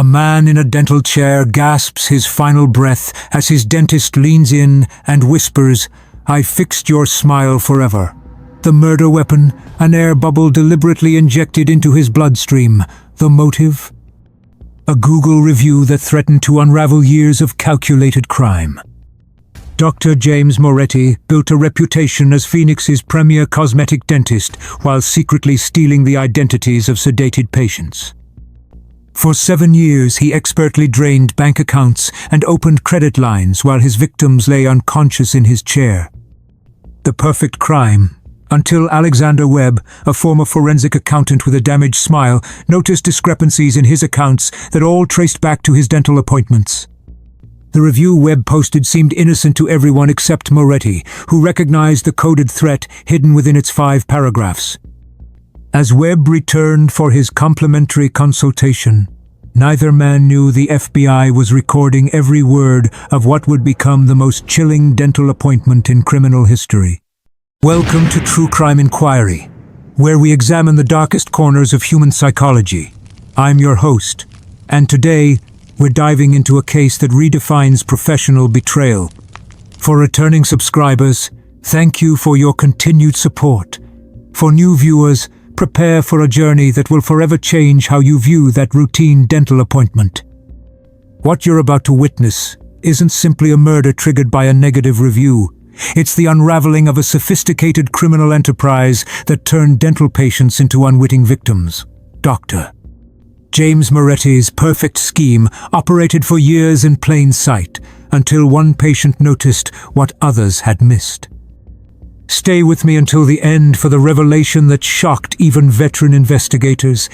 man in a dental chair gasps his final breath as his dentist leans in and whispers, "I fixed your smile forever." The murder weapon, an air bubble deliberately injected into his bloodstream. The motive? A Google review that threatened to unravel years of calculated crime. Dr. James Moretti built a reputation as Phoenix's premier cosmetic dentist while secretly stealing the identities of sedated patients. For 7 years, he expertly drained bank accounts and opened credit lines while his victims lay unconscious in his chair. The perfect crime, until Alexander Webb, a former forensic accountant with a damaged smile, noticed discrepancies in his accounts that all traced back to his dental appointments. The review Webb posted seemed innocent to everyone except Moretti, who recognized the coded threat hidden within its 5 paragraphs. As Webb returned for his complimentary consultation, neither man knew the FBI was recording every word of what would become the most chilling dental appointment in criminal history. Welcome to True Crime Inquiry, where we examine the darkest corners of human psychology. I'm your host, and today we're diving into a case that redefines professional betrayal. For returning subscribers, thank you for your continued support. For new viewers, prepare for a journey that will forever change how you view that routine dental appointment. What you're about to witness isn't simply a murder triggered by a negative review. It's the unraveling of a sophisticated criminal enterprise that turned dental patients into unwitting victims. Dr. James Moretti's perfect scheme operated for years in plain sight, until one patient noticed what others had missed. Stay with me until the end for the revelation that shocked even veteran investigators,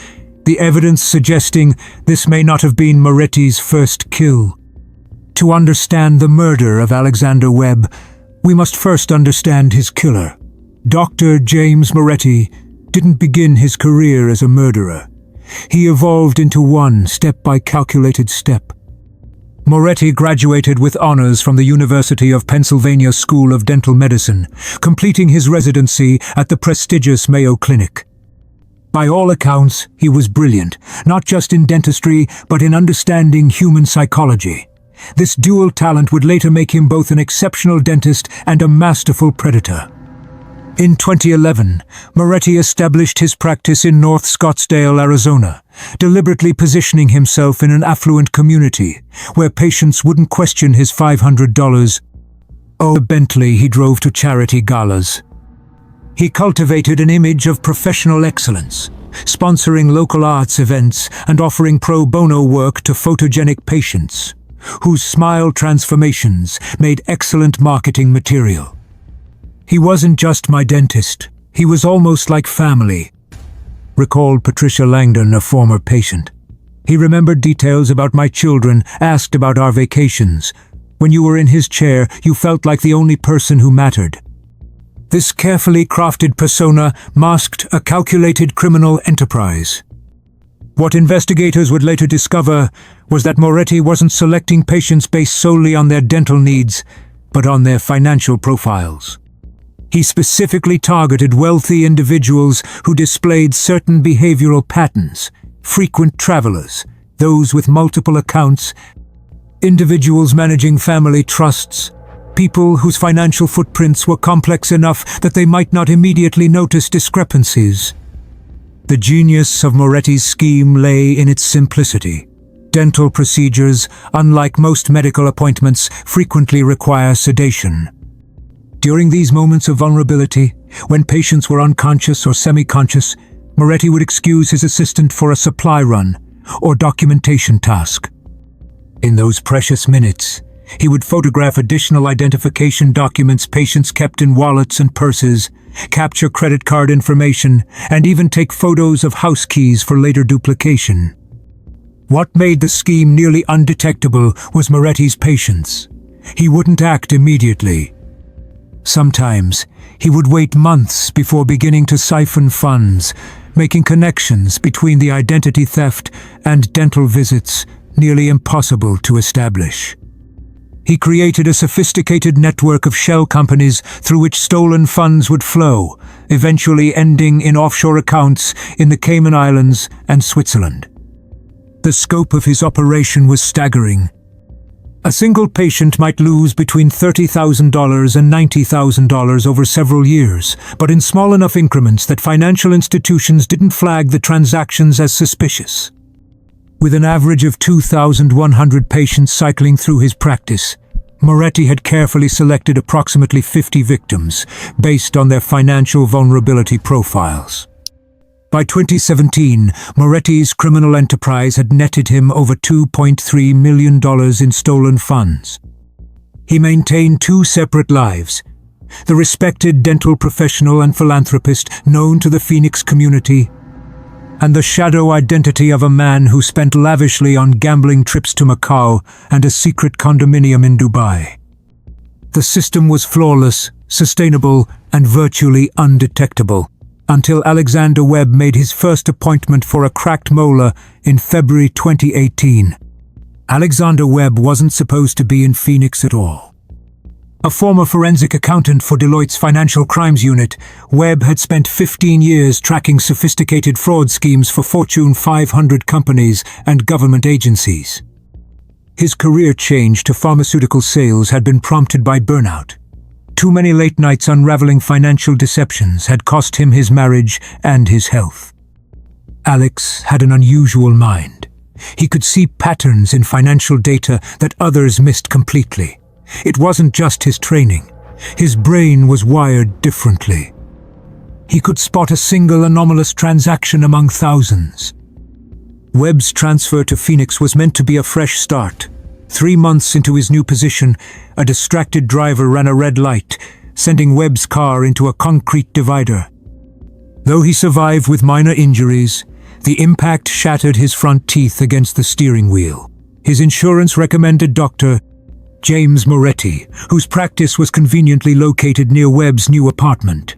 the evidence suggesting this may not have been Moretti's first kill. To understand the murder of Alexander Webb, we must first understand his killer. Dr. James Moretti didn't begin his career as a murderer. He evolved into one step by calculated step. Moretti graduated with honors from the University of Pennsylvania School of Dental Medicine, completing his residency at the prestigious Mayo Clinic. By all accounts, he was brilliant, not just in dentistry, but in understanding human psychology. This dual talent would later make him both an exceptional dentist and a masterful predator. In 2011, Moretti established his practice in North Scottsdale, Arizona, deliberately positioning himself in an affluent community where patients wouldn't question his $500 Bentley he drove to charity galas. He cultivated an image of professional excellence, sponsoring local arts events and offering pro bono work to photogenic patients, whose smile transformations made excellent marketing material. "He wasn't just my dentist, he was almost like family," recalled Patricia Langdon, a former patient. "He remembered details about my children, asked about our vacations. When you were in his chair, you felt like the only person who mattered." This carefully crafted persona masked a calculated criminal enterprise. What investigators would later discover was that Moretti wasn't selecting patients based solely on their dental needs, but on their financial profiles. He specifically targeted wealthy individuals who displayed certain behavioral patterns: frequent travelers, those with multiple accounts, individuals managing family trusts, people whose financial footprints were complex enough that they might not immediately notice discrepancies. The genius of Moretti's scheme lay in its simplicity. Dental procedures, unlike most medical appointments, frequently require sedation. During these moments of vulnerability, when patients were unconscious or semi-conscious, Moretti would excuse his assistant for a supply run or documentation task. In those precious minutes, he would photograph additional identification documents patients kept in wallets and purses, capture credit card information, and even take photos of house keys for later duplication. What made the scheme nearly undetectable was Moretti's patience. He wouldn't act immediately. Sometimes, he would wait months before beginning to siphon funds, making connections between the identity theft and dental visits nearly impossible to establish. He created a sophisticated network of shell companies through which stolen funds would flow, eventually ending in offshore accounts in the Cayman Islands and Switzerland. The scope of his operation was staggering. A single patient might lose between $30,000 and $90,000 over several years, but in small enough increments that financial institutions didn't flag the transactions as suspicious. With an average of 2,100 patients cycling through his practice, Moretti had carefully selected approximately 50 victims based on their financial vulnerability profiles. By 2017, Moretti's criminal enterprise had netted him over $2.3 million in stolen funds. He maintained two separate lives: the respected dental professional and philanthropist known to the Phoenix community, and the shadow identity of a man who spent lavishly on gambling trips to Macau and a secret condominium in Dubai. The system was flawless, sustainable, and virtually undetectable, until Alexander Webb made his first appointment for a cracked molar in February 2018. Alexander Webb wasn't supposed to be in Phoenix at all. A former forensic accountant for Deloitte's Financial Crimes Unit, Webb had spent 15 years tracking sophisticated fraud schemes for Fortune 500 companies and government agencies. His career change to pharmaceutical sales had been prompted by burnout. Too many late nights unraveling financial deceptions had cost him his marriage and his health. Alex had an unusual mind. He could see patterns in financial data that others missed completely. It wasn't just his training. His brain was wired differently. He could spot a single anomalous transaction among thousands. Webb's transfer to Phoenix was meant to be a fresh start. 3 months into his new position, a distracted driver ran a red light, sending Webb's car into a concrete divider. Though he survived with minor injuries, the impact shattered his front teeth against the steering wheel. His insurance recommended Dr. James Moretti, whose practice was conveniently located near Webb's new apartment.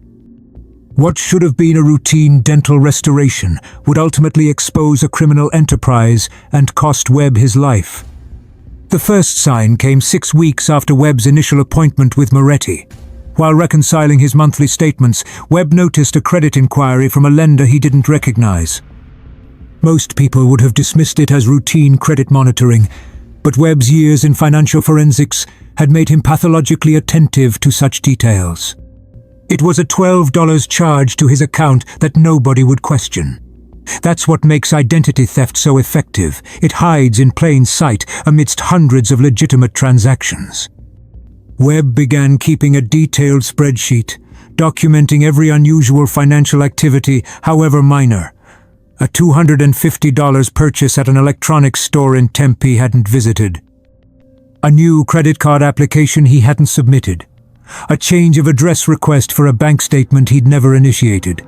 What should have been a routine dental restoration would ultimately expose a criminal enterprise and cost Webb his life. The first sign came 6 weeks after Webb's initial appointment with Moretti. While reconciling his monthly statements, Webb noticed a credit inquiry from a lender he didn't recognize. Most people would have dismissed it as routine credit monitoring, but Webb's years in financial forensics had made him pathologically attentive to such details. It was a $12 charge to his account that nobody would question. That's what makes identity theft so effective. It hides in plain sight amidst hundreds of legitimate transactions. Webb began keeping a detailed spreadsheet, documenting every unusual financial activity, however minor. A $250 purchase at an electronics store in Tempe hadn't visited. A new credit card application he hadn't submitted. A change of address request for a bank statement he'd never initiated.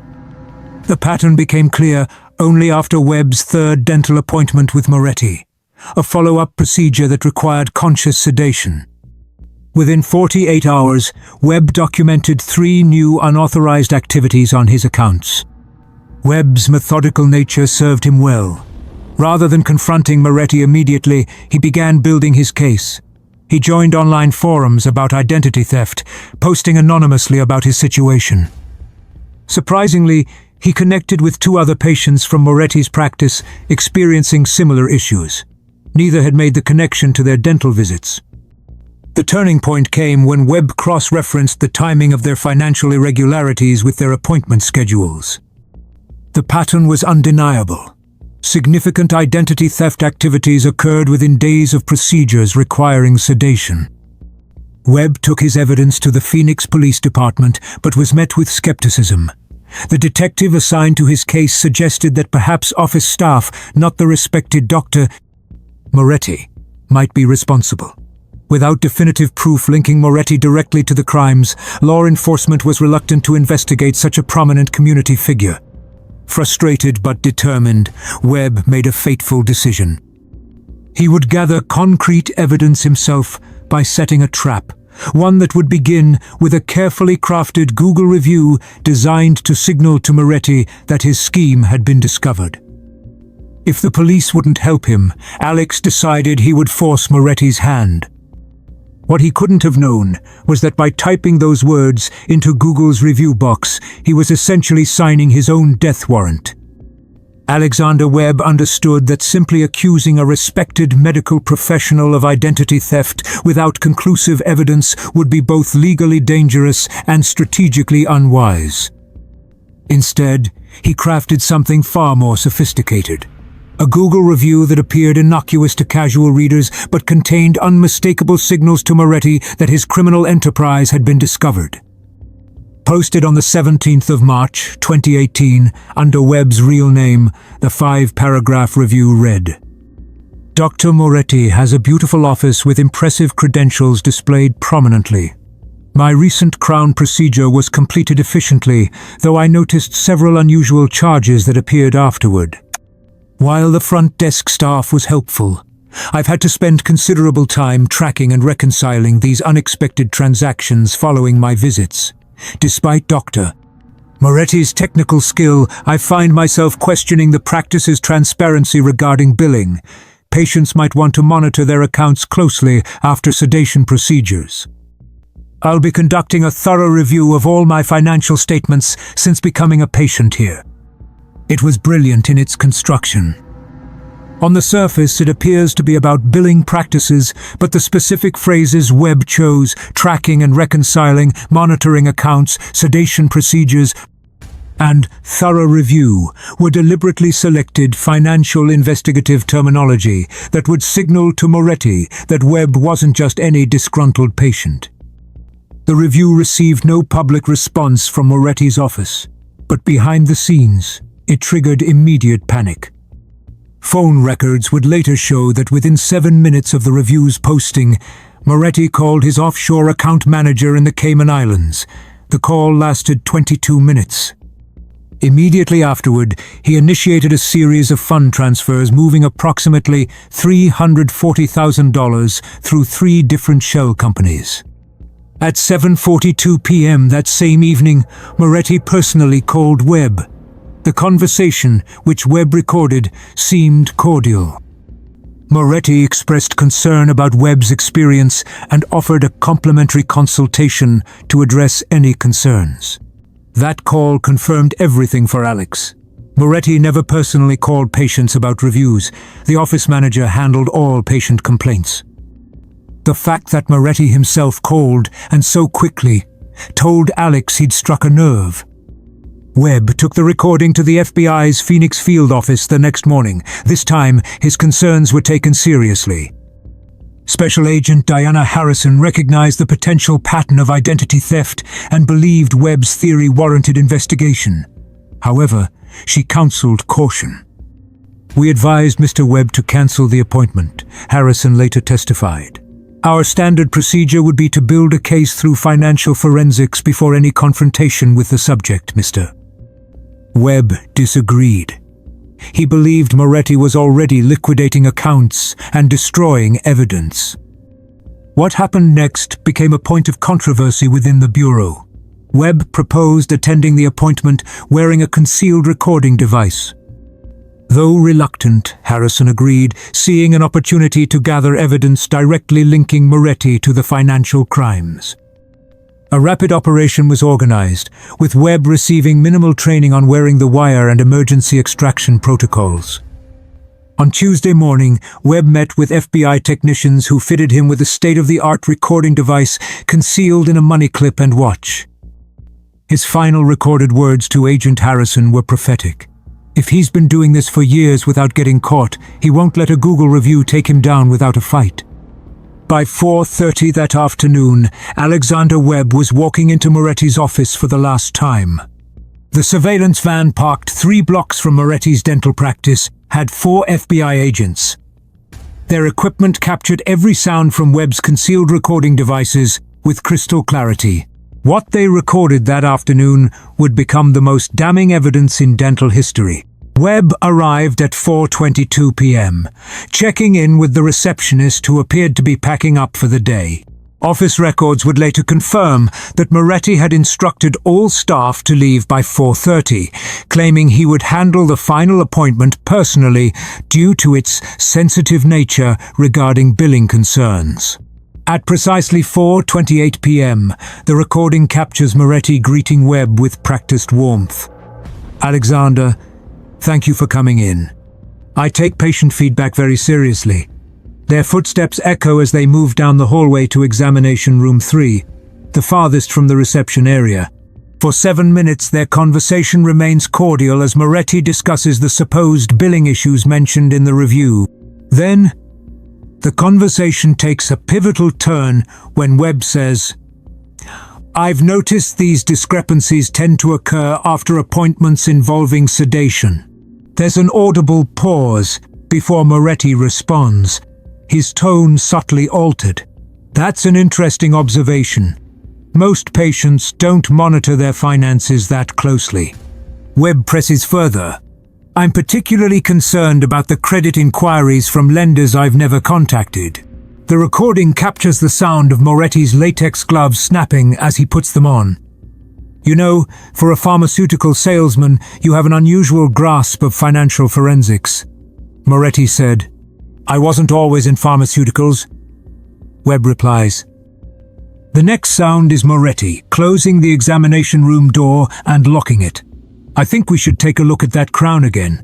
The pattern became clear only after Webb's third dental appointment with Moretti, a follow-up procedure that required conscious sedation. Within 48 hours, Webb documented 3 new unauthorized activities on his accounts. Webb's methodical nature served him well. Rather than confronting Moretti immediately, he began building his case. He joined online forums about identity theft, posting anonymously about his situation. Surprisingly, he connected with 2 other patients from Moretti's practice experiencing similar issues. Neither had made the connection to their dental visits. The turning point came when Webb cross-referenced the timing of their financial irregularities with their appointment schedules. The pattern was undeniable. Significant identity theft activities occurred within days of procedures requiring sedation. Webb took his evidence to the Phoenix Police Department, but was met with skepticism. The detective assigned to his case suggested that perhaps office staff, not the respected Dr. Moretti, might be responsible. Without definitive proof linking Moretti directly to the crimes, law enforcement was reluctant to investigate such a prominent community figure. Frustrated but determined, Webb made a fateful decision. He would gather concrete evidence himself by setting a trap, one that would begin with a carefully crafted Google review designed to signal to Moretti that his scheme had been discovered. If the police wouldn't help him, Alex decided he would force Moretti's hand. What he couldn't have known was that by typing those words into Google's review box, he was essentially signing his own death warrant. Alexander Webb understood that simply accusing a respected medical professional of identity theft without conclusive evidence would be both legally dangerous and strategically unwise. Instead, he crafted something far more sophisticated. A Google review that appeared innocuous to casual readers but contained unmistakable signals to Moretti that his criminal enterprise had been discovered. Posted on the 17th of March, 2018, under Webb's real name, the 5-paragraph review read, "Dr. Moretti has a beautiful office with impressive credentials displayed prominently. My recent crown procedure was completed efficiently, though I noticed several unusual charges that appeared afterward. While the front desk staff was helpful, I've had to spend considerable time tracking and reconciling these unexpected transactions following my visits. Despite Dr. Moretti's technical skill, I find myself questioning the practice's transparency regarding billing. Patients might want to monitor their accounts closely after sedation procedures. I'll be conducting a thorough review of all my financial statements since becoming a patient here." It was brilliant in its construction. On the surface, it appears to be about billing practices, but the specific phrases Webb chose, tracking and reconciling, monitoring accounts, sedation procedures, and thorough review, were deliberately selected financial investigative terminology that would signal to Moretti that Webb wasn't just any disgruntled patient. The review received no public response from Moretti's office, but behind the scenes, it triggered immediate panic. Phone records would later show that within 7 minutes of the review's posting, Moretti called his offshore account manager in the Cayman Islands. The call lasted 22 minutes. Immediately afterward, he initiated a series of fund transfers moving approximately $340,000 through 3 different shell companies. At 7:42 p.m. that same evening, Moretti personally called Webb. The conversation, which Webb recorded, seemed cordial. Moretti expressed concern about Webb's experience and offered a complimentary consultation to address any concerns. That call confirmed everything for Alex. Moretti never personally called patients about reviews. The office manager handled all patient complaints. The fact that Moretti himself called, and so quickly, told Alex he'd struck a nerve. Webb took the recording to the FBI's Phoenix field office the next morning. This time, his concerns were taken seriously. Special Agent Diana Harrison recognized the potential pattern of identity theft and believed Webb's theory warranted investigation. However, she counseled caution. "We advised Mr. Webb to cancel the appointment," Harrison later testified. "Our standard procedure would be to build a case through financial forensics before any confrontation with the subject, Mr. Webb disagreed. He believed Moretti was already liquidating accounts and destroying evidence. What happened next became a point of controversy within the Bureau. Webb proposed attending the appointment wearing a concealed recording device. Though reluctant, Harrison agreed, seeing an opportunity to gather evidence directly linking Moretti to the financial crimes. A rapid operation was organized, with Webb receiving minimal training on wearing the wire and emergency extraction protocols. On Tuesday morning, Webb met with FBI technicians who fitted him with a state-of-the-art recording device concealed in a money clip and watch. His final recorded words to Agent Harrison were prophetic. If he's been doing this for years without getting caught, he won't let a Google review take him down without a fight. By 4:30 that afternoon, Alexander Webb was walking into Moretti's office for the last time. The surveillance van parked 3 blocks from Moretti's dental practice had 4 FBI agents. Their equipment captured every sound from Webb's concealed recording devices with crystal clarity. What they recorded that afternoon would become the most damning evidence in dental history. Webb arrived at 4:22 p.m., checking in with the receptionist who appeared to be packing up for the day. Office records would later confirm that Moretti had instructed all staff to leave by 4:30, claiming he would handle the final appointment personally due to its sensitive nature regarding billing concerns. At precisely 4:28 p.m., the recording captures Moretti greeting Webb with practiced warmth. "Alexander, Thank you for coming in. I take patient feedback very seriously. Their footsteps echo as they move down the hallway to examination room 3, the farthest from the reception area. For 7 minutes, their conversation remains cordial as Moretti discusses the supposed billing issues mentioned in the review. Then, the conversation takes a pivotal turn when Webb says, "I've noticed these discrepancies tend to occur after appointments involving sedation." There's an audible pause before Moretti responds, his tone subtly altered. "That's an interesting observation. Most patients don't monitor their finances that closely." Webb presses further. "I'm particularly concerned about the credit inquiries from lenders I've never contacted." The recording captures the sound of Moretti's latex gloves snapping as he puts them on. "You know, for a pharmaceutical salesman, you have an unusual grasp of financial forensics," Moretti said. "I wasn't always in pharmaceuticals," Webb replies. The next sound is Moretti closing the examination room door and locking it. "I think we should take a look at that crown again.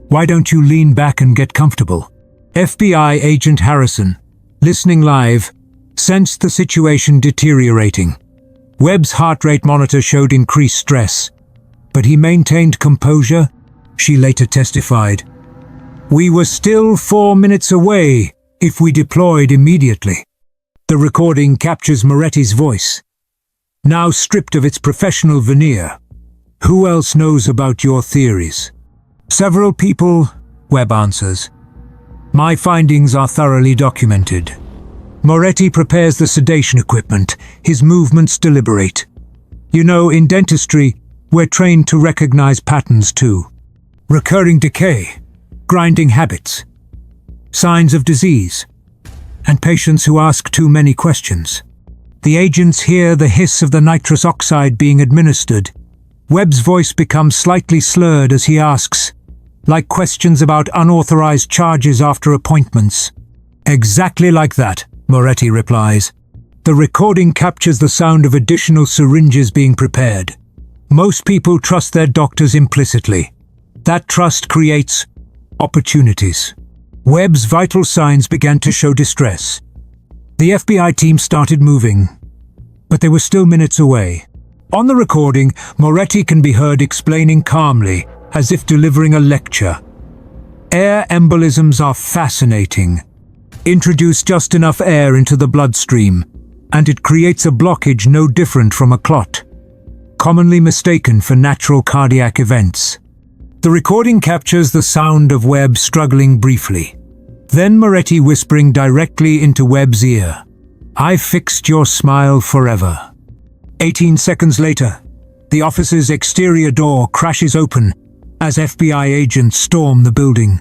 Why don't you lean back and get comfortable?" FBI agent Harrison, listening live, sensed the situation deteriorating. Webb's heart rate monitor showed increased stress, but he maintained composure, she later testified. "We were still 4 minutes away if we deployed immediately." The recording captures Moretti's voice, now stripped of its professional veneer. "Who else knows about your theories?" "Several people," Webb answers. "My findings are thoroughly documented." Moretti prepares the sedation equipment, his movements deliberate. "You know, in dentistry, we're trained to recognize patterns too. Recurring decay, grinding habits, signs of disease, and patients who ask too many questions." The agents hear the hiss of the nitrous oxide being administered. Webb's voice becomes slightly slurred as he asks, like questions about unauthorized charges after appointments. "Exactly like that," Moretti replies. The recording captures the sound of additional syringes being prepared. Most people trust their doctors implicitly. That trust creates opportunities. Webb's vital signs began to show distress. The FBI team started moving, but they were still minutes away. On the recording, Moretti can be heard explaining calmly, as if delivering a lecture. "Air embolisms are fascinating. Introduce just enough air into the bloodstream, and it creates a blockage no different from a clot, commonly mistaken for natural cardiac events." The recording captures the sound of Webb struggling briefly. Then Moretti whispering directly into Webb's ear, "I fixed your smile forever." 18 seconds later, the office's exterior door crashes open as FBI agents storm the building.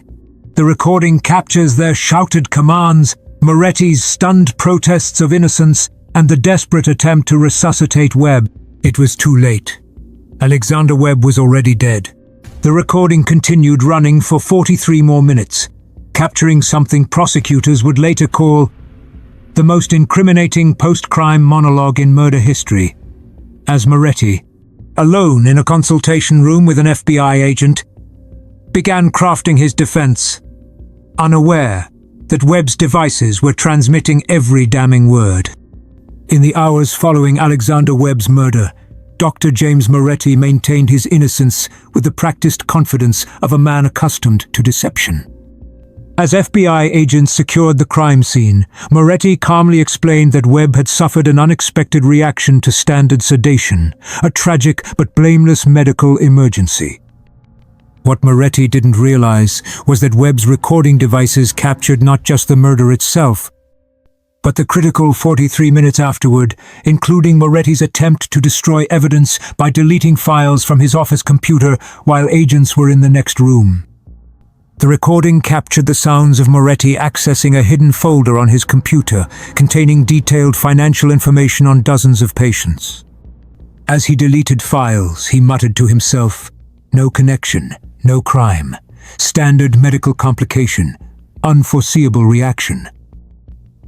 The recording captures their shouted commands, Moretti's stunned protests of innocence, and the desperate attempt to resuscitate Webb. It was too late. Alexander Webb was already dead. The recording continued running for 43 more minutes, capturing something prosecutors would later call the most incriminating post-crime monologue in murder history. As Moretti, alone in a consultation room with an FBI agent, began crafting his defense, unaware that Webb's devices were transmitting every damning word. In the hours following Alexander Webb's murder, Dr. James Moretti maintained his innocence with the practiced confidence of a man accustomed to deception. As FBI agents secured the crime scene, Moretti calmly explained that Webb had suffered an unexpected reaction to standard sedation, a tragic but blameless medical emergency. What Moretti didn't realize was that Webb's recording devices captured not just the murder itself, but the critical 43 minutes afterward, including Moretti's attempt to destroy evidence by deleting files from his office computer while agents were in the next room. The recording captured the sounds of Moretti accessing a hidden folder on his computer containing detailed financial information on dozens of patients. As he deleted files, he muttered to himself, "No connection, no crime, standard medical complication, unforeseeable reaction."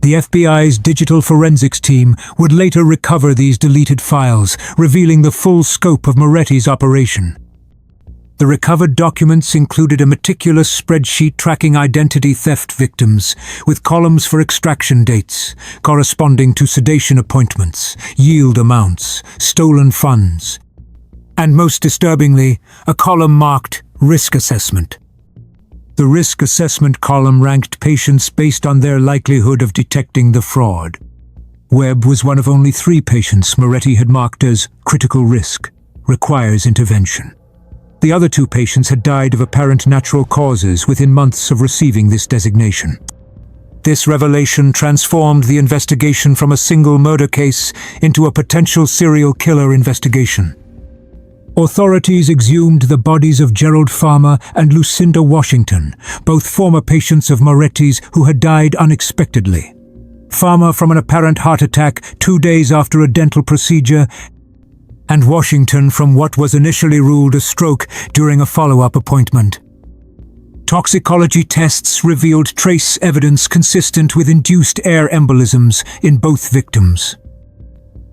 The FBI's digital forensics team would later recover these deleted files, revealing the full scope of Moretti's operation. The recovered documents included a meticulous spreadsheet tracking identity theft victims, with columns for extraction dates, corresponding to sedation appointments, yield amounts, stolen funds, and most disturbingly, a column marked Risk Assessment. The risk assessment column ranked patients based on their likelihood of detecting the fraud. Webb was one of only 3 patients Moretti had marked as critical risk, requires intervention. The other 2 patients had died of apparent natural causes within months of receiving this designation. This revelation transformed the investigation from a single murder case into a potential serial killer investigation. Authorities exhumed the bodies of Gerald Farmer and Lucinda Washington, both former patients of Moretti's who had died unexpectedly. Farmer from an apparent heart attack 2 days after a dental procedure, and Washington from what was initially ruled a stroke during a follow-up appointment. Toxicology tests revealed trace evidence consistent with induced air embolisms in both victims.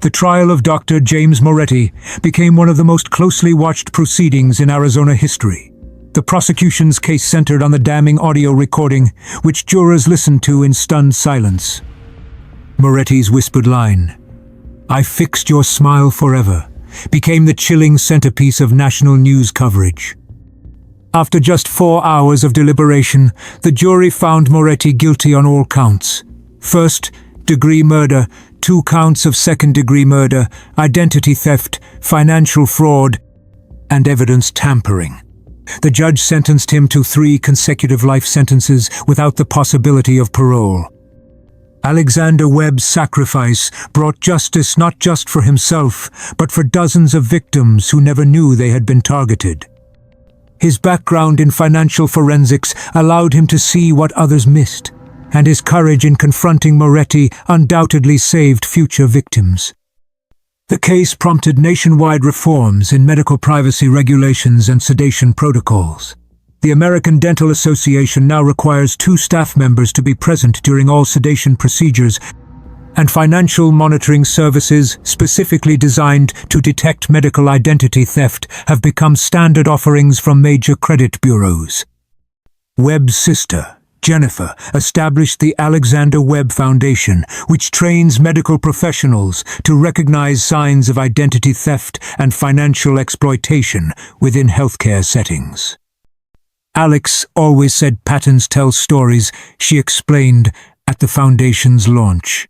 The trial of Dr. James Moretti became one of the most closely watched proceedings in Arizona history. The prosecution's case centered on the damning audio recording, which jurors listened to in stunned silence. Moretti's whispered line, "I fixed your smile forever," became the chilling centerpiece of national news coverage. After just 4 hours of deliberation, the jury found Moretti guilty on all counts. First-degree murder, 2 counts of second-degree murder, identity theft, financial fraud, and evidence tampering. The judge sentenced him to 3 consecutive life sentences without the possibility of parole. Alexander Webb's sacrifice brought justice not just for himself, but for dozens of victims who never knew they had been targeted. His background in financial forensics allowed him to see what others missed, and his courage in confronting Moretti undoubtedly saved future victims. The case prompted nationwide reforms in medical privacy regulations and sedation protocols. The American Dental Association now requires 2 staff members to be present during all sedation procedures, and financial monitoring services specifically designed to detect medical identity theft have become standard offerings from major credit bureaus. Webb's sister, Jennifer, established the Alexander Webb Foundation, which trains medical professionals to recognize signs of identity theft and financial exploitation within healthcare settings. "Alex always said patterns tell stories," she explained at the foundation's launch.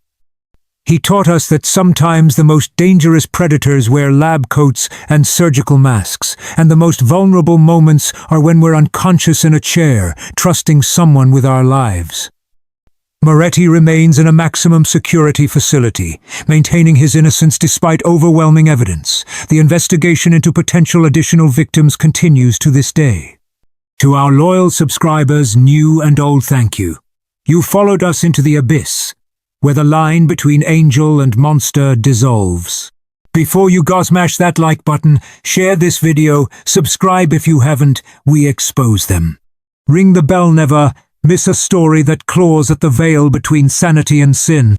"He taught us that sometimes the most dangerous predators wear lab coats and surgical masks, and the most vulnerable moments are when we're unconscious in a chair, trusting someone with our lives." Moretti remains in a maximum security facility, maintaining his innocence despite overwhelming evidence. The investigation into potential additional victims continues to this day. To our loyal subscribers, new and old, thank you. You followed us into the abyss, where the line between angel and monster dissolves. Before you go smash that like button, share this video, subscribe if you haven't, we expose them. Ring the bell, never miss a story that claws at the veil between sanity and sin.